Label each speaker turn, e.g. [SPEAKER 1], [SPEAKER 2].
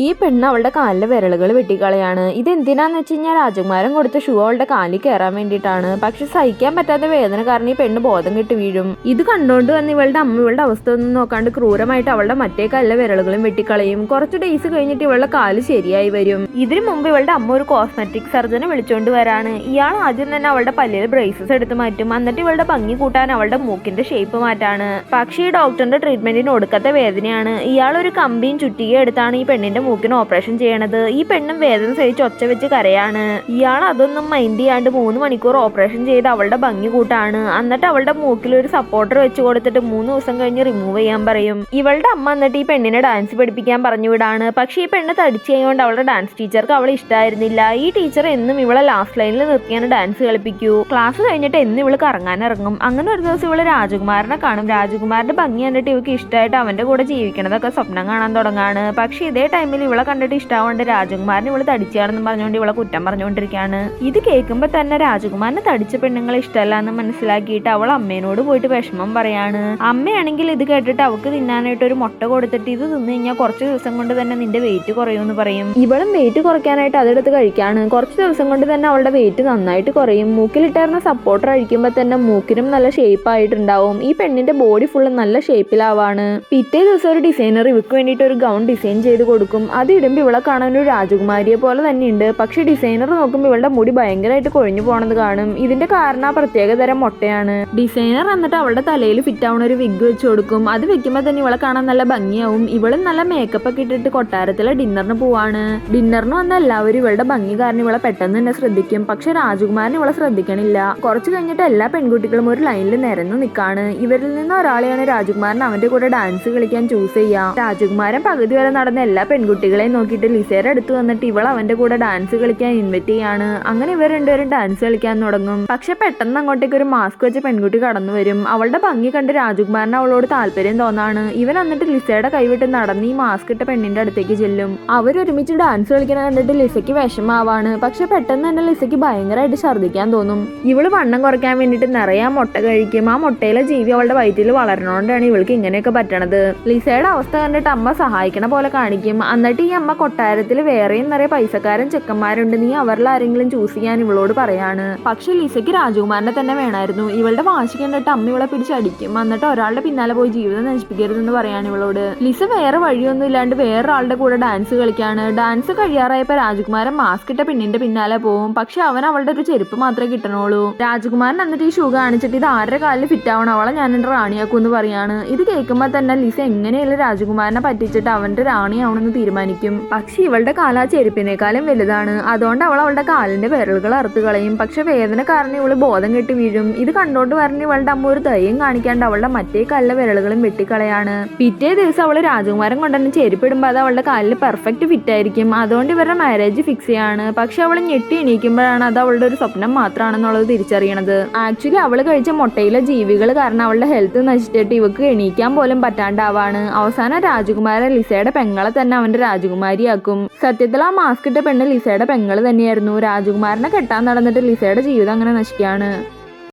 [SPEAKER 1] ഈ പെണ്ണ് അവളുടെ കാലിലെ വിരലുകൾ വെട്ടിക്കളയാണ്. ഇതെന്തിനാന്ന് വെച്ച് കഴിഞ്ഞാൽ രാജകുമാരൻ കൊടുത്ത ഷൂ അവളുടെ കാലിൽ കയറാൻ വേണ്ടിയിട്ടാണ്. പക്ഷെ സഹിക്കാൻ പറ്റാത്ത വേദന കാരണം ഈ പെണ്ണ് ബോധം കെട്ട് വീഴും. ഇത് കണ്ടോണ്ട് വന്ന് ഇവളുടെ അമ്മ ഇവളുടെ അവസ്ഥ ഒന്നും നോക്കാണ്ട് ക്രൂരമായിട്ട് അവളുടെ മറ്റേ കാലിലെ വിരലുകളും വെട്ടിക്കളയും. കുറച്ച് ഡേയ്സ് കഴിഞ്ഞിട്ട് ഇവളുടെ കാല് ശരിയായി വരും. ഇതിനു മുമ്പ് ഇവളുടെ അമ്മ ഒരു കോസ്മെറ്റിക് സർജനെ വിളിച്ചോണ്ട് വരാണ്. ഇയാൾ ആദ്യം തന്നെ അവളുടെ പല്ലിൽ ബ്രേസസ് എടുത്ത് മാറ്റും. എന്നിട്ട് ഇവളുടെ ഭംഗി കൂട്ടാൻ അവളുടെ മൂക്കിന്റെ ഷേപ്പ് മാറ്റാണ്. പക്ഷേ ഈ ഡോക്ടറിന്റെ ട്രീറ്റ്മെന്റിന് ഒടുക്കത്തെ വേദനയാണ്. ഇയാൾ ഒരു കമ്പിയും ചുറ്റികയും എടുത്താണ് ഈ പെണ്ണിന്റെ മൂക്കിന് ഓപ്പറേഷൻ ചെയ്യണത്. ഈ പെണ്ണും വേദന സഹിച്ച് ഒച്ച വെച്ച് കരയാണ്. ഇയാൾ അതൊന്നും മൈൻഡ് ചെയ്യാണ്ട് 3 മണിക്കൂർ ഓപ്പറേഷൻ ചെയ്ത് അവളുടെ ഭംഗി കൂട്ടാണ്. എന്നിട്ട് അവളുടെ മൂക്കിൽ ഒരു സപ്പോർട്ടർ വെച്ച് കൊടുത്തിട്ട് 3 ദിവസം കഴിഞ്ഞ് റിമൂവ് ചെയ്യാൻ പറയും. ഇവളുടെ അമ്മ എന്നിട്ട് ഈ പെണ്ണിനെ ഡാൻസ് പഠിപ്പിക്കാൻ പറഞ്ഞു വിടാണ്. പക്ഷേ ഈ പെണ്ണ് തടിച്ചുകൊണ്ട് അവളുടെ ഡാൻസ് ടീച്ചർക്ക് അവളെ ഇഷ്ടമായിരുന്നില്ല. ഈ ടീച്ചർ എന്നും ഇവളെ ലാസ്റ്റ് ലൈനിൽ നിർത്തിയാണ് ഡാൻസ് കളിപ്പിക്കൂ. ക്ലാസ് കഴിഞ്ഞിട്ട് എന്നും ഇവള് കറങ്ങാൻ ഇറങ്ങും. അങ്ങനെ ഒരു ദിവസം ഇവള് രാജകുമാരനെ കാണും. രാജകുമാരന്റെ ഭംഗി കണ്ടിട്ട് ഇവൾക്ക് ഇഷ്ടമായിട്ട് അവന്റെ കൂടെ ജീവിക്കണതൊക്കെ സ്വപ്നം കാണാൻ തുടങ്ങാണ്. പക്ഷെ ഇതേ ടൈമിൽ ഇവളെ കണ്ടിട്ട് ഇഷ്ടമാവുകൊണ്ട് രാജകുമാരൻ ഇവള് തടിച്ചാണെന്ന് പറഞ്ഞുകൊണ്ട് ഇവളെ കുറ്റം പറഞ്ഞുകൊണ്ടിരിക്കുകയാണ്. ഇത് കേൾക്കുമ്പോ തന്നെ രാജകുമാരന് തടിച്ച പെണ്ണുങ്ങളെ ഇഷ്ടമല്ല എന്ന് മനസ്സിലാക്കിയിട്ട് അവൾ അമ്മേനോട് പോയിട്ട് വിഷമം പറയാണ്. അമ്മയാണെങ്കിൽ ഇത് കേട്ടിട്ട് അവൾക്ക് തിന്നാനായിട്ട് ഒരു മുട്ട കൊടുത്തിട്ട് ഇത് തിന്നു കഴിഞ്ഞാൽ കുറച്ച് ദിവസം കൊണ്ട് തന്നെ നിന്റെ വെയിറ്റ് കുറയുമെന്ന് പറയും. ഇവളും വെയിറ്റ് കുറയ്ക്കാനായിട്ട് അതെടുത്ത് കഴിക്കാണ്. കുറച്ച് ദിവസം കൊണ്ട് തന്നെ അവളുടെ വെയിറ്റ് നന്നായിട്ട് കുറയും. മൂക്കിലിട്ടായിരുന്ന സപ്പോർട്ടർ അഴിക്കുമ്പോൾ തന്നെ മൂക്കിനും നല്ല ഷേപ്പ് ആയിട്ടുണ്ടാവും. ഈ പെണ്ണിന്റെ ബോഡി ഫുള്ള് നല്ല ഷേപ്പിലാവാണ്. പിറ്റേ ദിവസം ഒരു ഡിസൈനർ ഇവക്ക് വേണ്ടിയിട്ട് ഒരു ഗൗൺ ഡിസൈൻ ചെയ്ത് കൊടുക്കും. അത് ഇടുമ്പോൾ ഇവളെ കാണാൻ ഒരു രാജകുമാരിയെ പോലെ തന്നെയുണ്ട്. പക്ഷെ ഡിസൈനർ നോക്കുമ്പോൾ ഇവളുടെ മുടി ഭയങ്കരമായിട്ട് കൊഴിഞ്ഞു പോണത് കാണും. ഇതിന്റെ കാരണം ആ പ്രത്യേകതരം മുട്ടയാണ്. ഡിസൈനർ എന്നിട്ട് അവളുടെ തലയിൽ ഫിറ്റ് ആവുന്ന ഒരു വിഗ് വെച്ച് കൊടുക്കും. അത് വെക്കുമ്പോൾ തന്നെ ഇവളെ കാണാൻ നല്ല ഭംഗിയാവും. ഇവളും നല്ല മേക്കപ്പ് ഒക്കെ ഇട്ടിട്ട് കൊട്ടാരത്തിലെ ഡിന്നറിന് പോവാണ്. ഡിന്നറിന് വന്ന എല്ലാവരും ഇവളുടെ ഭംഗി കാരണം ഇവളെ പെട്ടെന്ന് തന്നെ ശ്രദ്ധിക്കും. പക്ഷെ രാജകുമാരൻ ഇവളെ ശ്രദ്ധിക്കണില്ല. കുറച്ച് കഴിഞ്ഞിട്ട് എല്ലാ പെൺകുട്ടികളും ഒരു ലൈനിൽ നിരന്ന് നിൽക്കാണ്. ഇവരിൽ നിന്ന് ഒരാളെയാണ് രാജകുമാരൻ അവന്റെ കൂടെ ഡാൻസ് കളിക്കാൻ ചൂസ് ചെയ്യാം. രാജകുമാരൻ പകുതി വരെ നടന്ന എല്ലാ പെൺകുട്ടികളെയും നോക്കിയിട്ട് ലിസയുടെ അടുത്ത് വന്നിട്ട് ഇവൾ അവന്റെ കൂടെ ഡാൻസ് കളിക്കാൻ ഇൻവൈറ്റ് ചെയ്യാണ്. അങ്ങനെ ഇവർ രണ്ടുപേരും ഡാൻസ് കളിക്കാൻ തുടങ്ങും. പക്ഷെ പെട്ടെന്ന് അങ്ങോട്ടേക്ക് ഒരു മാസ്ക് വെച്ച പെൺകുട്ടി കടന്നു വരും. അവളുടെ ഭംഗി കണ്ട് രാജകുമാരൻ അവളോട് താല്പര്യം തോന്നാണ്. ഇവൻ എന്നിട്ട് ലിസയുടെ കൈവിട്ട് നടന്ന് ഈ മാസ്ക് ഇട്ട പെണ്ണിന്റെ അടുത്തേക്ക് ചെല്ലും. അവരൊരുമിച്ച് ഡാൻസ് കളിക്കാൻ കണ്ടിട്ട് ലിസയ്ക്ക് വിഷമാവാണ്. പക്ഷെ പെട്ടെന്ന് തന്നെ ലിസയ്ക്ക് ഭയങ്കരമായിട്ട് ഛർദ്ദിക്കാൻ തോന്നും. ഇവള് വണ്ണം കുറയ്ക്കാൻ വേണ്ടിയിട്ട് നിറയെ മുട്ട കഴിക്കും. ആ മുട്ടയിലെ ജീവി അവളുടെ വയറ്റിൽ വളരണോണ്ടാണ് ഇവൾക്ക് ഇങ്ങനെയൊക്കെ പറ്റണത്. ലിസയുടെ അവസ്ഥ കണ്ടിട്ട് അമ്മ സഹായിക്കണ പോലെ കാണിക്കും. എന്നിട്ട് ഈ അമ്മ കൊട്ടാരത്തിൽ വേറെയും നിറയെ പൈസക്കാരൻ ചെക്കന്മാരുണ്ട്, നീ അവരിൽ ആരെങ്കിലും ചൂസ് ചെയ്യാൻ ഇവളോട് പറയാണ്. പക്ഷെ ലിസയ്ക്ക് രാജകുമാരനെ തന്നെ വേണമായിരുന്നു. ഇവളുടെ വാശി കണ്ടിട്ട് അമ്മ ഇവളെ പിടിച്ചടിക്കും. എന്നിട്ട് ഒരാളുടെ പിന്നാലെ പോയി ജീവിതം നശിപ്പിക്കരുതെന്ന് പറയാണ് ഇവളോട്. ലിസ വേറെ വഴിയൊന്നും ഇല്ലാണ്ട് വേറൊരാളുടെ കൂടെ ഡാൻസ് കളിക്കാണ്. ഡാൻസ് കഴിയാറായപ്പോ രാജകുമാരൻ മാസ്ക് ഇട്ട പെണ്ണിന്റെ പിന്നാലെ പോവും. പക്ഷെ അവൻ അവളുടെ ഒരു ചെരുപ്പ് മാത്രമേ കിട്ടണുള്ളൂ. രാജകുമാരൻ എന്നിട്ട് ഈ ഷൂ കാണിച്ചിട്ട് ഇത് ആരുടെ കാലിൽ ഫിറ്റ് ആവണം, അവളെ ഞാൻ എന്റെ റാണിയാക്കും എന്ന് പറയാണ്. ഇത് കേൾക്കുമ്പോ തന്നെ ലിസ എങ്ങനെയല്ല രാജകുമാരനെ പറ്റിച്ചിട്ട് അവന്റെ റാണിയാവണമെന്ന് തീരുമാനിക്കും. പക്ഷെ ഇവളുടെ കാല ആ ചെരുപ്പിനേക്കാളും വലുതാണ്. അതുകൊണ്ട് അവൾ അവളുടെ കാലിന്റെ വിരലുകൾ അറുത്ത് കളയും. പക്ഷെ വേദന കാരണം ഇവള് ബോധം കെട്ടി വീഴും. ഇത് കണ്ടോണ്ട് പറഞ്ഞ് ഇവളുടെ അമ്മ ഒരു ദയം കാണിക്കാണ്ട് അവളുടെ മറ്റേ കാലിലെ വിരലുകളും വെട്ടിക്കളയാണ്. പിറ്റേ ദിവസം അവള് രാജകുമാരൻ കൊണ്ടുവന്ന് ചെരുപ്പിടുമ്പോൾ അത് അവളുടെ കാലിൽ പെർഫെക്റ്റ് ഫിറ്റ് ആയിരിക്കും. അതുകൊണ്ട് ഇവരുടെ മാരേജ് ഫിക്സ് ചെയ്യാണ്. പക്ഷെ അവൾ ഞെട്ടി എണീക്കുമ്പോഴാണ് അത് അവളുടെ ഒരു സ്വപ്നം മാത്രമാണെന്നുള്ളത് തിരിച്ചറിയണത്. ആക്ച്വലി അവള് കഴിച്ച മുട്ടയിലെ ജീവികൾ കാരണം അവളുടെ ഹെൽത്ത് നശിച്ചിട്ട് ഇവക്ക് എണീക്കാൻ പോലും പറ്റാണ്ടാവാണ്. അവസാനം രാജകുമാരൻ ലിസയുടെ പെങ്ങളെ തന്നെ അവന്റെ രാജകുമാരിയാക്കും. സത്യത്തിൽ ആ മാസ്ക് ഇട്ട പെണ്ണ് ലിസയുടെ പെങ്ങള് തന്നെയായിരുന്നു. രാജകുമാരനെ കെട്ടാൻ നടന്നിട്ട് ലിസയുടെ ജീവിതം അങ്ങനെ നശിക്കുകയാണ്.